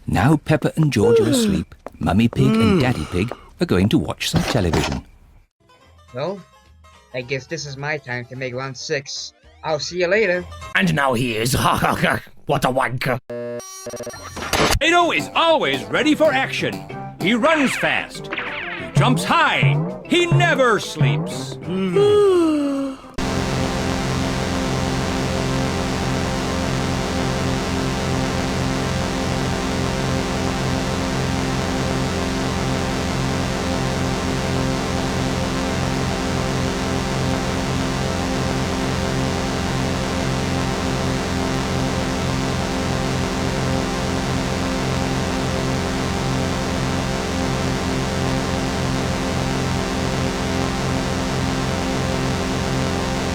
Now Peppa and George are asleep, Mummy Pig and Daddy Pig are going to watch some television. Well, I guess this is my time to make round 6. I'll see you later. And now he is. What a wanker. Fido is always ready for action. He runs fast. He jumps high. He never sleeps.